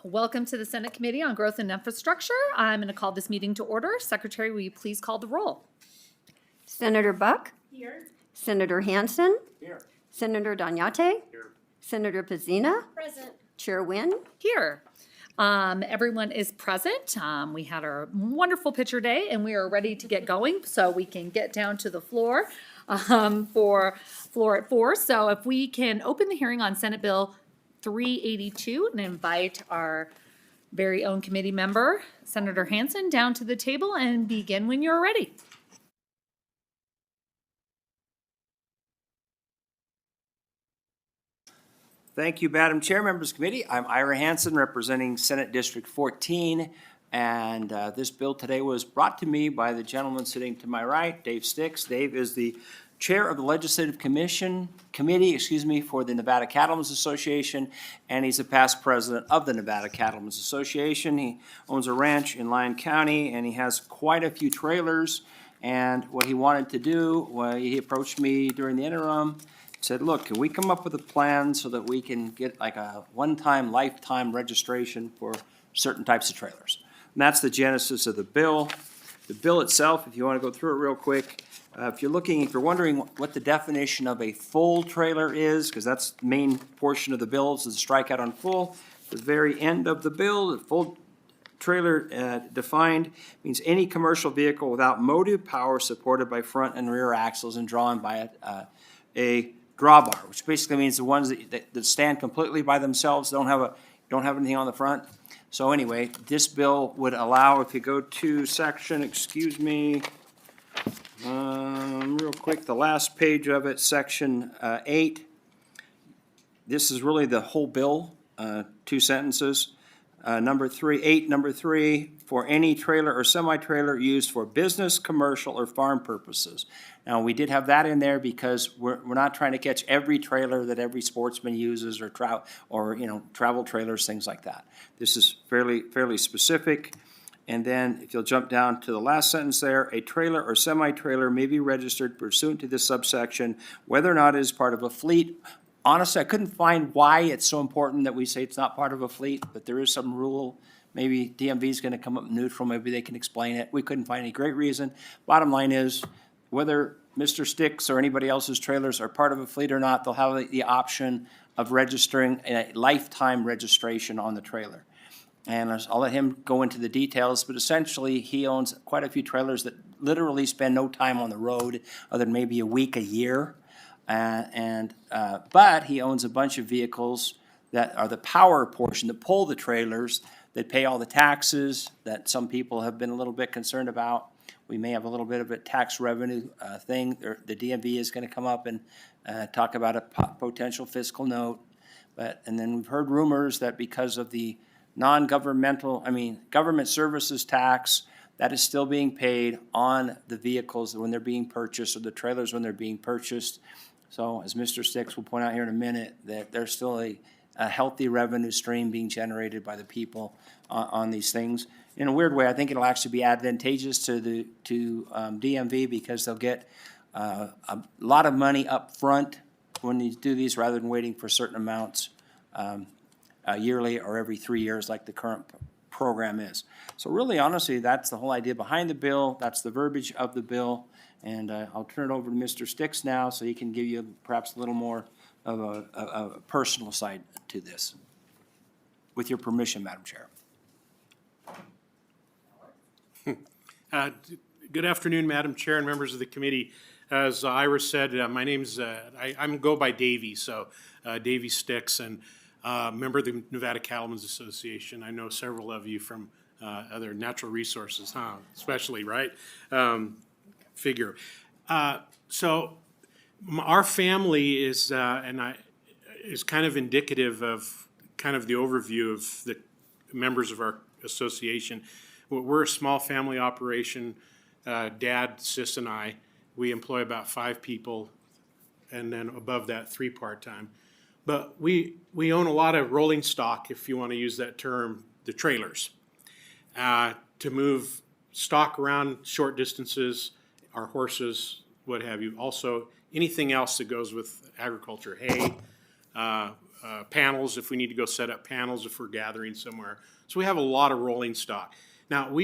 Welcome to the Senate Committee on Growth and Infrastructure. I'm going to call this meeting to order. Secretary, will you please call the roll? Senator Buck? Here. Senator Hansen? Here. Senator Donyate? Here. Senator Pizzina? Present. Chair Wynn? Here. Everyone is present. We had our wonderful picture day and we are ready to get going so we can get down to the floor for floor at 4. So if we can open the hearing on Senate Bill 382 and invite our very own committee member, Senator Hansen, down to the table and begin when you're ready. Thank you, Madam Chair, members of the committee. I'm Ira Hansen, representing Senate District 14, and this bill today was brought to me by the gentleman sitting to my right, Dave Sticks. Dave is the chair of the Legislative Committee for the Nevada Cattlemen's Association, and he's a past president of the Nevada Cattlemen's Association. He owns a ranch in Lyon County, and he has quite a few trailers. And what he wanted to do, he approached me during the interim, said, look, can we come up with a plan so that we can get like a one-time, lifetime registration for certain types of trailers? And that's the genesis of the bill. The bill itself, if you want to go through it real quick, if you're wondering what the definition of a full trailer is, because that's the main portion of the bill, is the strikeout on full. The very end of the bill, the full trailer defined means any commercial vehicle without motive power supported by front and rear axles and drawn by a drawbar, which basically means the ones that stand completely by themselves, don't have anything on the front. So anyway, this bill would allow, if you go to section, real quick, the last page of it, section 8. This is really the whole bill, 2 sentences. Number 3, for any trailer or semi-trailer used for business, commercial, or farm purposes. Now, we did have that in there because we're not trying to catch every trailer that every sportsman uses or travel trailers, things like that. This is fairly specific. And then if you'll jump down to the last sentence there, a trailer or semi-trailer may be registered pursuant to this subsection, whether or not it is part of a fleet. Honestly, I couldn't find why it's so important that we say it's not part of a fleet, but there is some rule. Maybe DMV is going to come up neutral. Maybe they can explain it. We couldn't find any great reason. Bottom line is, whether Mr. Sticks or anybody else's trailers are part of a fleet or not, they'll have the option of registering a lifetime registration on the trailer. And I'll let him go into the details, but essentially he owns quite a few trailers that literally spend no time on the road other than maybe a week, a year. But he owns a bunch of vehicles that are the power portion, that pull the trailers, that pay all the taxes, that some people have been a little bit concerned about. We may have a little bit of a tax revenue thing. The DMV is going to come up and talk about a potential fiscal note. And then we've heard rumors that because of the government services tax, that is still being paid on the vehicles when they're being purchased, or the trailers when they're being purchased. So as Mr. Sticks will point out here in a minute, that there's still a healthy revenue stream being generated by the people on these things. In a weird way, I think it'll actually be advantageous to DMV because they'll get a lot of money up front when you do these rather than waiting for certain amounts yearly or every 3 years like the current program is. So really, honestly, that's the whole idea behind the bill. That's the verbiage of the bill. And I'll turn it over to Mr. Sticks now so he can give you perhaps a little more of a personal side to this. With your permission, Madam Chair. Good afternoon, Madam Chair and members of the committee. As Ira said, my name's, I go by Davey, so Davey Sticks, and member of the Nevada Cattlemen's Association. I know several of you from other natural resources, especially, right? Figure. So our family is, is kind of indicative of kind of the overview of the members of our association. We're a small family operation. Dad, sis, and I. We employ about 5 people, and then above that, 3 part-time. But we own a lot of rolling stock, if you want to use that term, the trailers, to move stock around short distances, our horses, what have you. Also, anything else that goes with agriculture, hay, panels if we need to go set up panels if we're gathering somewhere. So we have a lot of rolling stock. Now,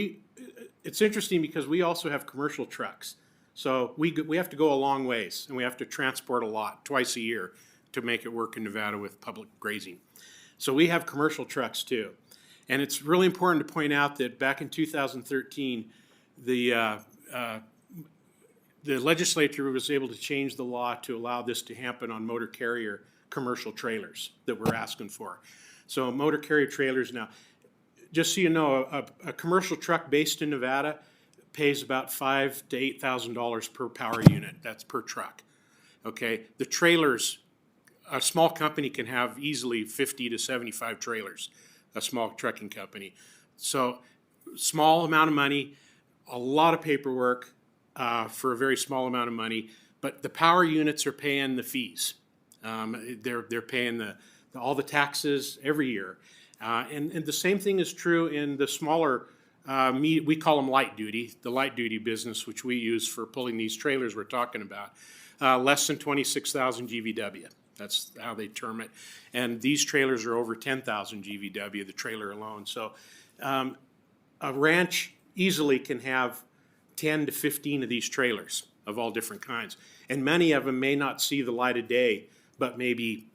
it's interesting because we also have commercial trucks. So we have to go a long ways, and we have to transport a lot, twice a year, to make it work in Nevada with public grazing. So we have commercial trucks too. And it's really important to point out that back in 2013, the legislature was able to change the law to allow this to happen on motor carrier commercial trailers that we're asking for. So motor carrier trailers now, just so you know, a commercial truck based in Nevada pays about $5,000 to $8,000 per power unit. That's per truck. Okay, the trailers, a small company can have easily 50 to 75 trailers, a small trucking company. So small amount of money, a lot of paperwork for a very small amount of money, but the power units are paying the fees. They're paying all the taxes every year. And the same thing is true in the smaller, we call them light duty, the light duty business, which we use for pulling these trailers we're talking about, less than 26,000 GVW. That's how they term it. And these trailers are over 10,000 GVW, the trailer alone. So a ranch easily can have 10 to 15 of these trailers of all different kinds. And many of them may not see the light of day, but maybe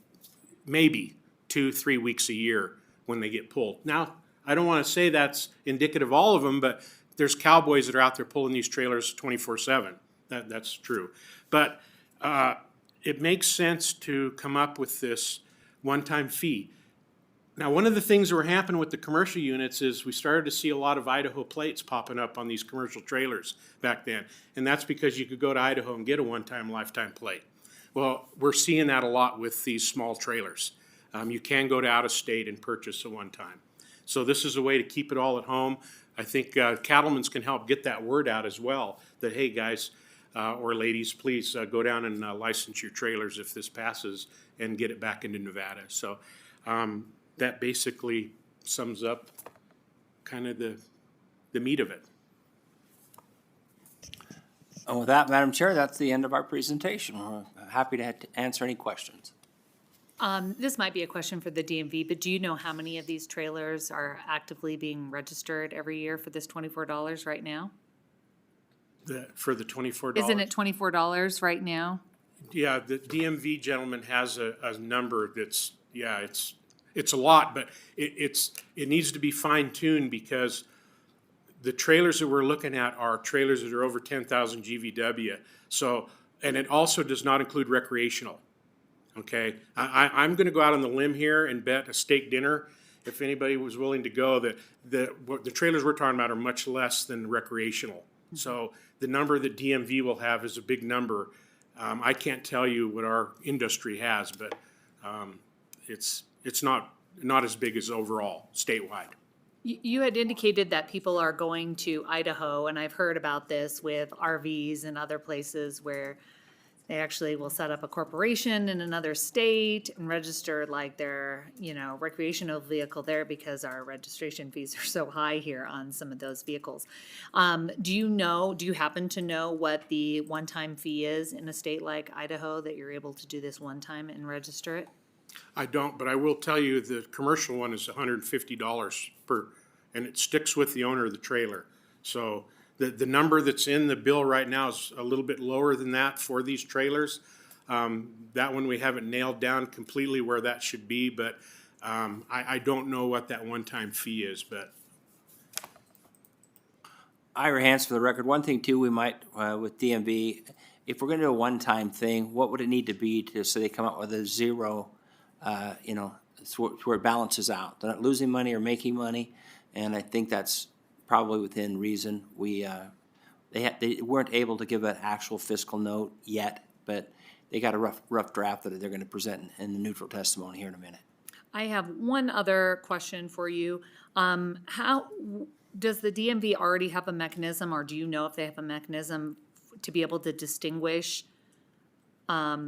2-3 weeks a year when they get pulled. Now, I don't want to say that's indicative of all of them, but there's cowboys that are out there pulling these trailers 24/7. That's true. But it makes sense to come up with this one-time fee. Now, one of the things that were happening with the commercial units is we started to see a lot of Idaho plates popping up on these commercial trailers back then. And that's because you could go to Idaho and get a one-time lifetime plate. Well, we're seeing that a lot with these small trailers. You can go to out of state and purchase a one-time. So this is a way to keep it all at home. I think cattlemen's can help get that word out as well, that, hey, guys or ladies, please go down and license your trailers if this passes and get it back into Nevada. So that basically sums up kind of the meat of it. And with that, Madam Chair, that's the end of our presentation. We're happy to answer any questions. This might be a question for the DMV, but do you know how many of these trailers are actively being registered every year for this $24 right now? For the $24? Isn't it $24 right now? Yeah, the DMV gentleman has a number that's, yeah, it's a lot, but it needs to be fine-tuned because the trailers that we're looking at are trailers that are over 10,000 GVW. So, and it also does not include recreational. Okay, I'm going to go out on the limb here and bet a steak dinner, if anybody was willing to go, that the trailers we're talking about are much less than recreational. So the number that DMV will have is a big number. I can't tell you what our industry has, but it's not as big as overall statewide. You had indicated that people are going to Idaho, and I've heard about this with RVs and other places where they actually will set up a corporation in another state and register like their, recreational vehicle there because our registration fees are so high here on some of those vehicles. Do you happen to know what the one-time fee is in a state like Idaho that you're able to do this one time and register it? I don't, but I will tell you the commercial one is $150 per, and it sticks with the owner of the trailer. So the number that's in the bill right now is a little bit lower than that for these trailers. That one we haven't nailed down completely where that should be, but I don't know what that one-time fee is, but. Ira Hans, for the record, one thing too, we might, with DMV, if we're gonna do a one-time thing, what would it need to be so they come up with a zero, where it balances out? They're not losing money or making money, and I think that's probably within reason. They weren't able to give an actual fiscal note yet, but they got a rough draft that they're going to present in the neutral testimony here in a minute. I have one other question for you. How does the DMV already have a mechanism, or do you know if they have a mechanism to be able to distinguish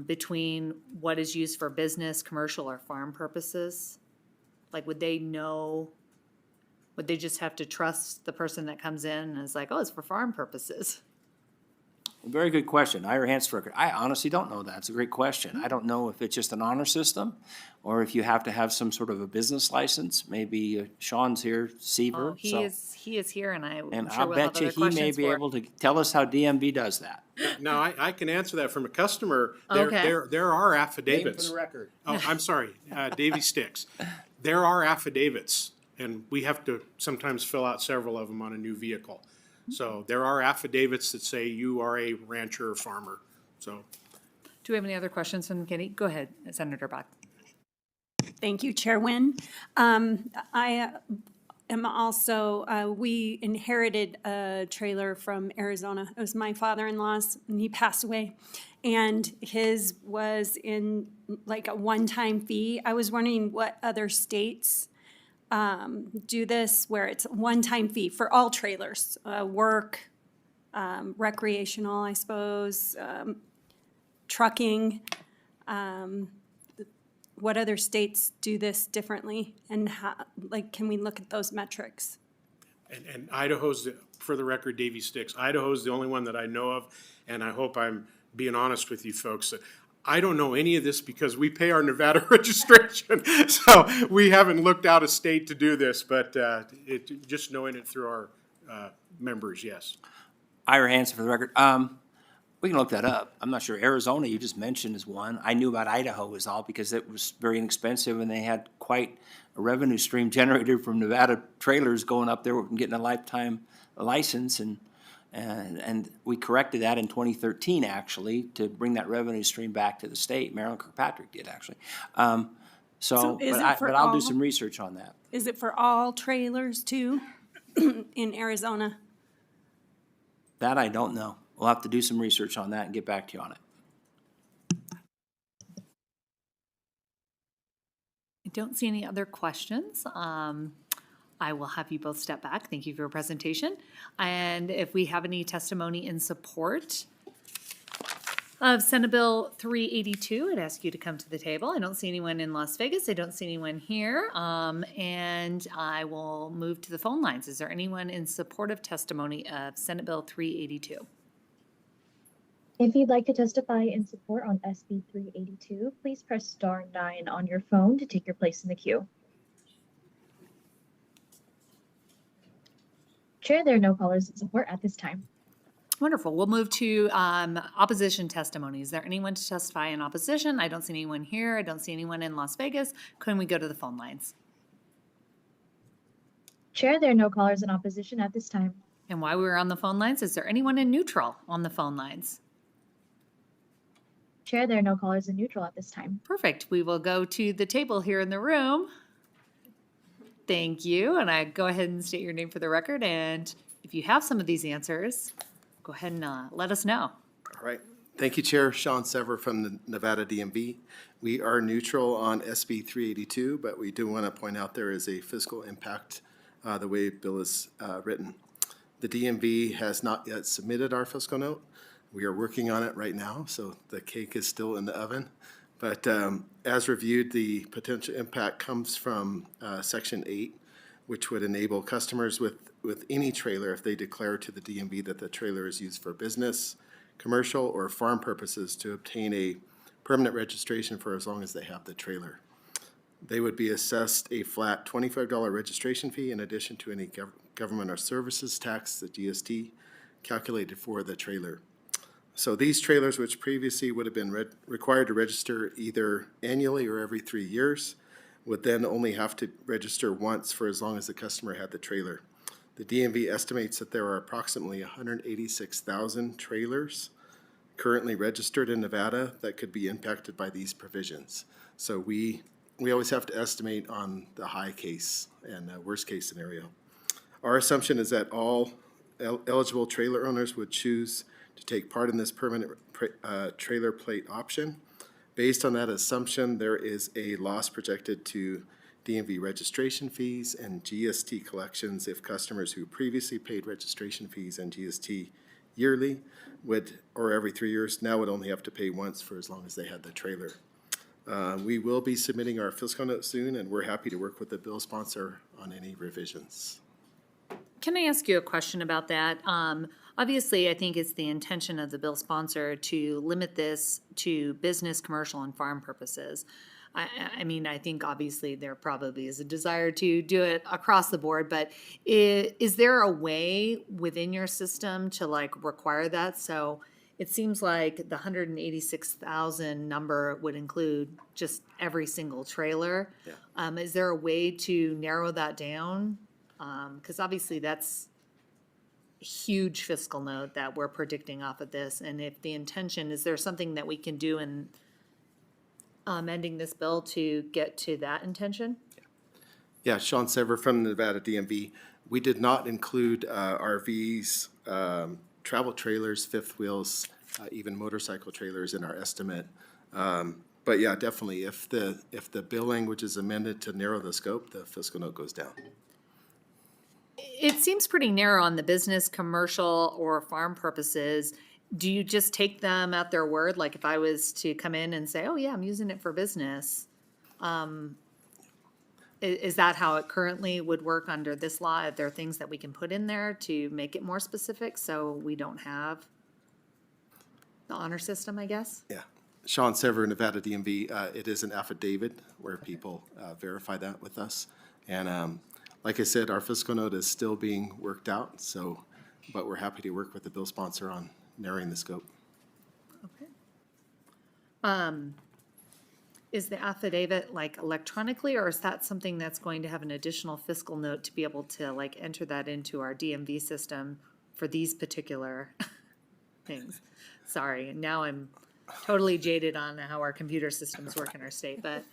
between what is used for business, commercial, or farm purposes? Like, would they know? Would they just have to trust the person that comes in and is like, oh, it's for farm purposes? Very good question. Ira Hansford, I honestly don't know that. It's a great question. I don't know if it's just an honor system or if you have to have some sort of a business license. Maybe Sean's here, Seaver. Oh, he is here, and I'm And sure I'll we'll have bet you other he may questions be for. able to tell us how DMV does that. Now, I can answer that from a customer. Okay. There are Name affidavits. for the record. Oh, I'm sorry, Davy Sticks. There are affidavits, and we have to sometimes fill out several of them on a new vehicle. So there are affidavits that say you are a rancher or farmer, so. Do we have any other questions from Kitty? Go ahead, Senator Bach. Thank you, Chair Nguyen. I am also, we inherited a trailer from Arizona. It was my father-in-law's, and he passed away. And his was in like a one-time fee. I was wondering what other states do this, where it's a one-time fee for all trailers, work, recreational, I suppose, trucking. What other states do this differently, and how, like, can we look at those metrics? And Idaho's, for the record, Davy Sticks, Idaho's the only one that I know of, and I hope I'm being honest with you folks. I don't know any of this because we pay our Nevada registration, so we haven't looked out of state to do this, but just knowing it through our members, yes. Ira Hansen for the record. We can look that up. I'm not sure. Arizona, you just mentioned, is one. I knew about Idaho is all because it was very inexpensive and they had quite a revenue stream generated from Nevada trailers going up there and getting a lifetime license. And we corrected that in 2013, actually, to bring that revenue stream back to the state. Marilyn Kirkpatrick did, actually. So is it for but I'll do all? some research on that. Is it for all trailers too, in Arizona? That I don't know. We'll have to do some research on that and get back to you on it. I don't see any other questions. I will have you both step back. Thank you for your presentation. And if we have any testimony in support of Senate Bill 382, I'd ask you to come to the table. I don't see anyone in Las Vegas. I don't see anyone here. And I will move to the phone lines. Is there anyone in support of testimony of Senate Bill 382? If you'd like to testify in support on SB 382, please press star 9 on your phone to take your place in the queue. Chair, there are no callers in support at this time. Wonderful. We'll move to opposition testimony. Is there anyone to testify in opposition? I don't see anyone here. I don't see anyone in Las Vegas. Can we go to the phone lines? Chair, there are no callers in opposition at this time. And while we're on the phone lines, is there anyone in neutral on the phone lines? Chair, there are no callers in neutral at this time. Perfect. We will go to the table here in the room. Thank you. And I go ahead and state your name for the record. And if you have some of these answers, go ahead and let us know. All right. Thank you, Chair. Sean Sever from the Nevada DMV. We are neutral on SB 382, but we do want to point out there is a fiscal impact the way bill is written. The DMV has not yet submitted our fiscal note. We are working on it right now, so the cake is still in the oven. But as reviewed, the potential impact comes from Section 8, which would enable customers with any trailer, if they declare to the DMV that the trailer is used for business, commercial, or farm purposes, to obtain a permanent registration for as long as they have the trailer. They would be assessed a flat $25 registration fee in addition to any government or services tax, the GST, calculated for the trailer. So these trailers, which previously would have been required to register either annually or every 3 years, would then only have to register once for as long as the customer had the trailer. The DMV estimates that there are approximately 186,000 trailers currently registered in Nevada that could be impacted by these provisions. So we always have to estimate on the high case and worst case scenario. Our assumption is that all eligible trailer owners would choose to take part in this permanent trailer plate option. Based on that assumption, there is a loss projected to DMV registration fees and GST collections if customers who previously paid registration fees and GST yearly would, or every 3 years, now would only have to pay once for as long as they had the trailer. We will be submitting our fiscal note soon, and we're happy to work with the bill sponsor on any revisions. Can I ask you a question about that? obviously, I think it's the intention of the bill sponsor to limit this to business, commercial, and farm purposes. I mean, I think obviously there probably is a desire to do it across the board, but is there a way within your system to like require that? So it seems like the 186,000 number would include just every single trailer. Is there a way to narrow that down? Because obviously that's a huge fiscal note that we're predicting off of this. And if the intention, is there something that we can do in amending this bill to get to that intention? Yeah, Sean Sever from the Nevada DMV. We did not include RVs, travel trailers, fifth wheels, even motorcycle trailers in our estimate. But yeah, definitely, if the bill language is amended to narrow the scope, the fiscal note goes down. It seems pretty narrow on the business, commercial, or farm purposes. Do you just take them at their word? Like if I was to come in and say, oh yeah, I'm using it for business. Is that how it currently would work under this law? Are there things that we can put in there to make it more specific so we don't have the honor system, I guess? Yeah. Sean Sever, Nevada DMV, it is an affidavit where people verify that with us. And like I said, our fiscal note is still being worked out, but we're happy to work with the bill sponsor on narrowing the scope. Okay. Is the affidavit like electronically, or is that something that's going to have an additional fiscal note to be able to like enter that into our DMV system for these particular things? Sorry, now I'm totally jaded on how our computer systems work in our state, but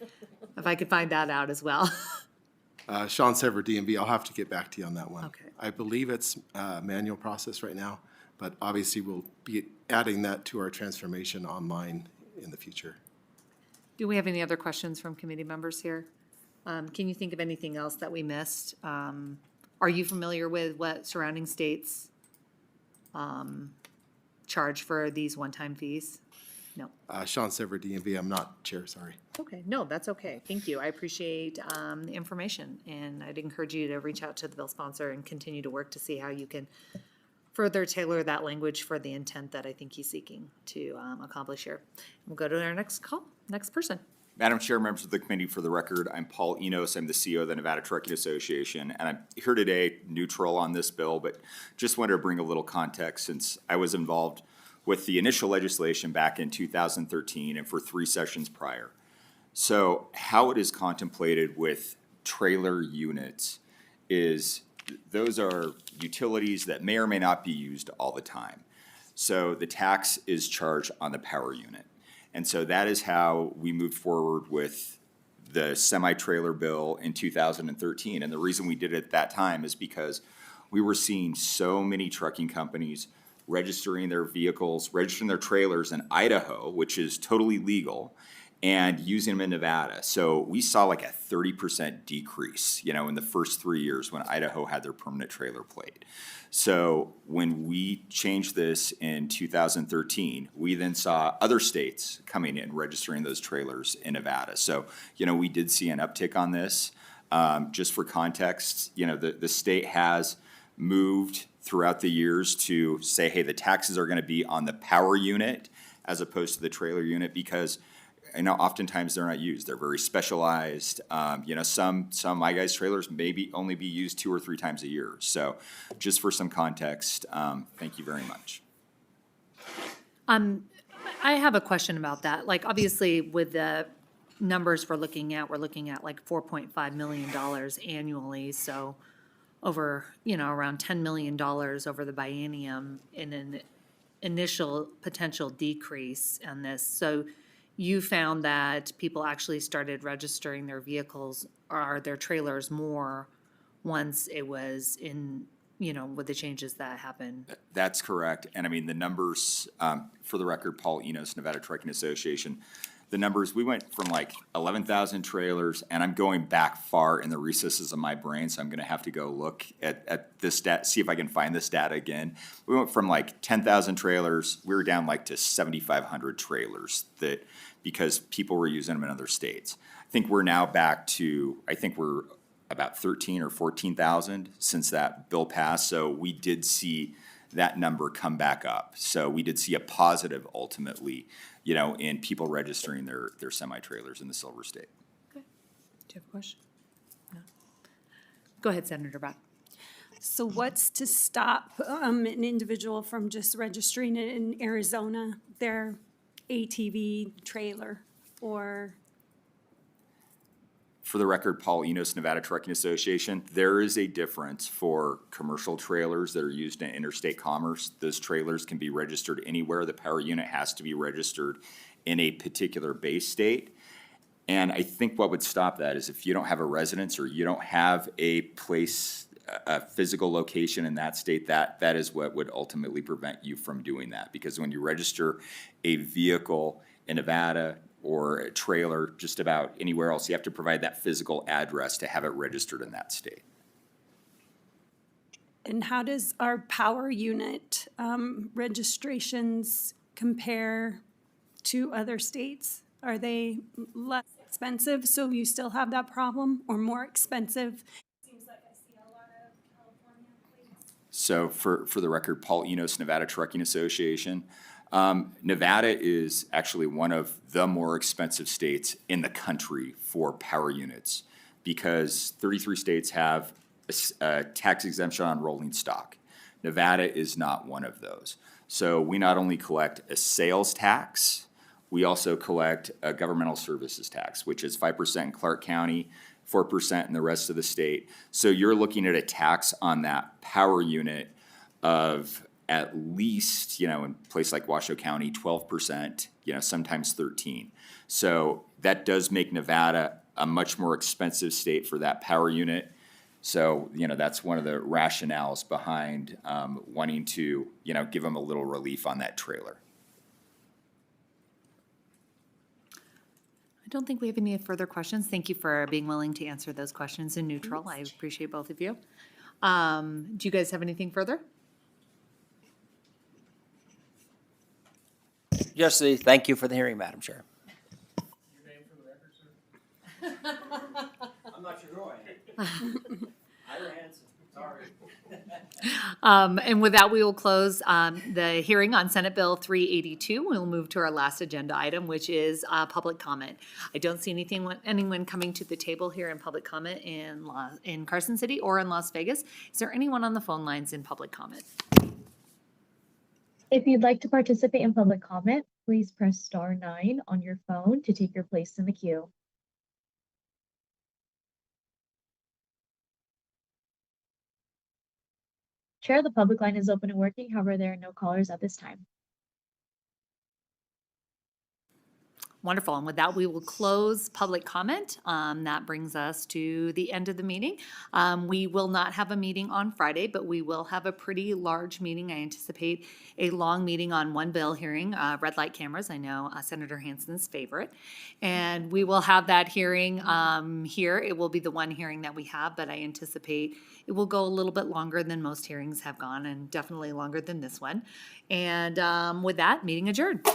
if I could find that out as well. Sean Sever, DMV, I'll have to get back to you on that one. Okay. I believe it's a manual process right now, but obviously we'll be adding that to our transformation online in the future. Do we have any other questions from committee members here? Can you think of anything else that we missed? Are you familiar with what surrounding states charge for these one-time fees? No. Sean Sever, DMV, I'm not chair, sorry. Okay, no, that's okay. Thank you. I appreciate the information, and I'd encourage you to reach out to the bill sponsor and continue to work to see how you can further tailor that language for the intent that I think he's seeking to accomplish here. We'll go to our next person. Madam Chair, members of the committee, for the record, I'm Paul Enos. I'm the CEO of the Nevada Trucking Association, and I'm here today neutral on this bill, but just wanted to bring a little context since I was involved with the initial legislation back in 2013 and for 3 sessions prior. So how it is contemplated with trailer units is those are utilities that may or may not be used all the time. So the tax is charged on the power unit. And so that is how we moved forward with the semi-trailer bill in 2013. And the reason we did it at that time is because we were seeing so many trucking companies registering their vehicles, registering their trailers in Idaho, which is totally legal, and using them in Nevada. So we saw like a 30% decrease, in the first 3 years when Idaho had their permanent trailer plate. So when we changed this in 2013, we then saw other states coming in, registering those trailers in Nevada. So, we did see an uptick on this. Just for context, the state has moved throughout the years to say, hey, the taxes are going to be on the power unit as opposed to the trailer unit because oftentimes they're not used. They're very specialized. Some My Guys trailers maybe only be used 2 or 3 times a year. So just for some context, thank you very much. I have a question about that. Like, obviously, with the numbers we're looking at like $4.5 million annually. So over, around $10 million over the biennium in an initial potential decrease in this. So you found that people actually started registering their vehicles or their trailers more once it was in, with the changes that happened. That's correct. And I mean, the numbers, for the record, Paul Enos, Nevada Trucking Association, the numbers, we went from like 11,000 trailers, and I'm going back far in the recesses of my brain, so I'm going to have to go look at this stat, see if I can find this data again. We went from like 10,000 trailers, we were down like to 7,500 trailers because people were using them in other states. I think we're now back to, we're about 13 or 14,000 since that bill passed, so we did see that number come back up. So we did see a positive ultimately, in people registering their semi-trailers in the Silver State. Do you have a question? No. Go ahead, Senator Brown. So what's to stop an individual from just registering it in Arizona, their ATV trailer, or? For the record, Paul Enos, Nevada Trucking Association, there is a difference for commercial trailers that are used in interstate commerce. Those trailers can be registered anywhere. The power unit has to be registered in a particular base state. And I think what would stop that is if you don't have a residence or you don't have a place, a physical location in that state, that is what would ultimately prevent you from doing that. Because when you register a vehicle in Nevada or a trailer just about anywhere else, you have to provide that physical address to have it registered in that state. And how does our power unit registrations compare to other states? Are they less expensive, so you still have that problem, or more expensive? Seems like I see a lot of California plates. So for the record, Paul Enos, Nevada Trucking Association. Nevada is actually one of the more expensive states in the country for power units because 33 states have a tax exemption on rolling stock. Nevada is not one of those. So we not only collect a sales tax, we also collect a governmental services tax, which is 5% in Clark County, 4% in the rest of the state. So you're looking at a tax on that power unit of at least, in a place like Washoe County, 12%, sometimes 13%. So that does make Nevada a much more expensive state for that power unit. So, that's one of the rationales behind wanting to, give them a little relief on that trailer. I don't think we have any further questions. Thank you for being willing to answer those questions in neutral. I appreciate both of you. Do you guys have anything further? Just thank you for the hearing, Madam Chair. Your name for the record, sir? I'm not sure who I am. Ira Hansen, sorry. And with that, we will close the hearing on Senate Bill 382. We'll move to our last agenda item, which is public comment. I don't see anyone coming to the table here in public comment in Carson City or in Las Vegas. Is there anyone on the phone lines in public comment? If you'd like to participate in public comment, please press star 9 on your phone to take your place in the queue. Chair, the public line is open and working. However, there are no callers at this time. Wonderful. And with that, we will close public comment. That brings us to the end of the meeting. We will not have a meeting on Friday, but we will have a pretty large meeting. I anticipate a long meeting on one bill hearing, red light cameras. I know Senator Hansen's favorite. And we will have that hearing here. It will be the one hearing that we have, but I anticipate it will go a little bit longer than most hearings have gone and definitely longer than this one. And with that, meeting adjourned.